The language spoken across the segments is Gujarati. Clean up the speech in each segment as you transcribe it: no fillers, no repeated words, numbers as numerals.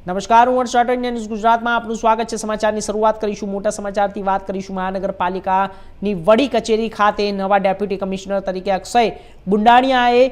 નમસ્કાર, હું હર્ષ રાઠોડ, ન્યૂઝ ગુજરાતમાં આપનું સ્વાગત છે। સમાચારની શરૂઆત કરીશું મોટા સમાચારથી। વાત કરીશું મહાનગરપાલિકાની વડી કચેરી ખાતે નવા ડેપ્યુટી કમિશનર તરીકે અક્ષય બુંડાણિયાએ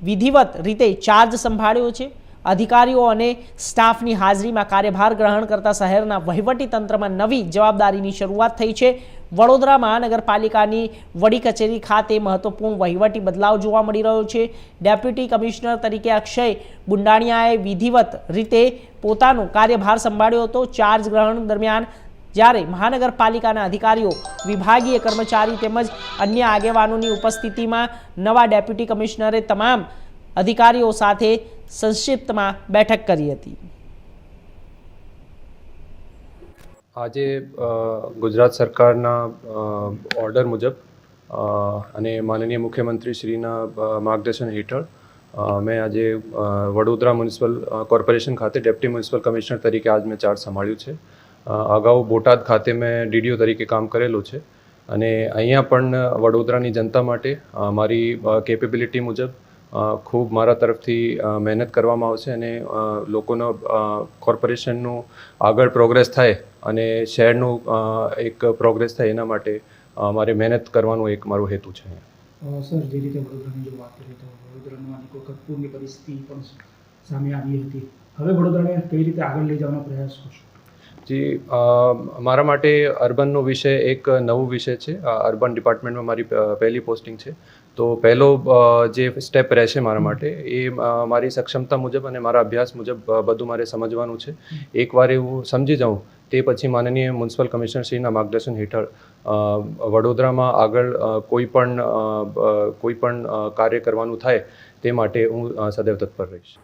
વિધિવત રીતે ચાર્જ સંભાળ્યો છે। અધિકારીઓ અને સ્ટાફની હાજરીમાં કાર્યભાર ગ્રહણ કરતા શહેરના વહીવટીતંત્રમાં નવી જવાબદારીની શરૂઆત થઈ છે। વડોદરા મહાનગરપાલિકાની વડી કચેરી ખાતે મહત્વપૂર્ણ વહીવટી બદલાવ જોવા મળી રહ્યો છે। ડેપ્યુટી કમિશનર તરીકે અક્ષય બુંડાણિયાએ વિધિવત રીતે પોતાનો કાર્યભાર સંભાળ્યો હતો। ચાર્જ ગ્રહણ દરમિયાન જ્યારે મહાનગરપાલિકાના અધિકારીઓ, વિભાગીય કર્મચારી તેમજ અન્ય આગેવાનોની ઉપસ્થિતિમાં નવા ડેપ્યુટી કમિશનરે તમામ અધિકારીઓ સાથે સંક્ષિપ્તમાં બેઠક કરી હતી। આજે ગુજરાત સરકારના ઓર્ડર મુજબ અને માનનીય મુખ્યમંત્રી શ્રીના માર્ગદર્શન હેઠળ મેં આજે વડોદરા મ્યુનિસિપલ કોર્પોરેશન ખાતે ડેપ્યુટી મ્યુનિસિપલ કમિશનર તરીકે આજ મેં ચાર્જ સંભાળ્યું છે। અગાઉ બોટાદ ખાતે મેં ડીડીઓ તરીકે કામ કરેલું છે અને અહીંયા પણ વડોદરાની જનતા માટે મારી કેપેબિલિટી મુજબ ખૂબ મારા તરફથી મહેનત કરવામાં આવશે અને લોકોનો કોર્પોરેશનનું આગળ પ્રોગ્રેસ થાય અને શહેરનું એક પ્રોગ્રેસ થાય એના માટે મારે મહેનત કરવાનો એક મારો હેતુ છે। સર, જે રીતે વડોદરાની જો વાત કરીએ તો વડોદરામાં અનેક વખત પૂરની પરિસ્થિતિ પણ સામે આવી હતી। હવે વડોદરાને કઈ રીતે આગળ લઈ જવાનો પ્રયાસ કરશો? જી, મારા માટે અર્બનનો વિષય એક નવો વિષય છે। અર્બન ડિપાર્ટમેન્ટમાં મારી પહેલી પોસ્ટિંગ છે, તો પહેલો જે સ્ટેપ રહેશે મારા માટે એ મારી સક્ષમતા મુજબ અને મારા અભ્યાસ મુજબ બધું મારે સમજવાનું છે। એકવાર એવું સમજી જાઉં તે પછી માનનીય મ્યુનિસિપલ કમિશનર શ્રીના માર્ગદર્શન હેઠળ વડોદરામાં આગળ કોઈ પણ કાર્ય કરવાનું થાય તે માટે હું સદૈવ તત્પર રહીશ।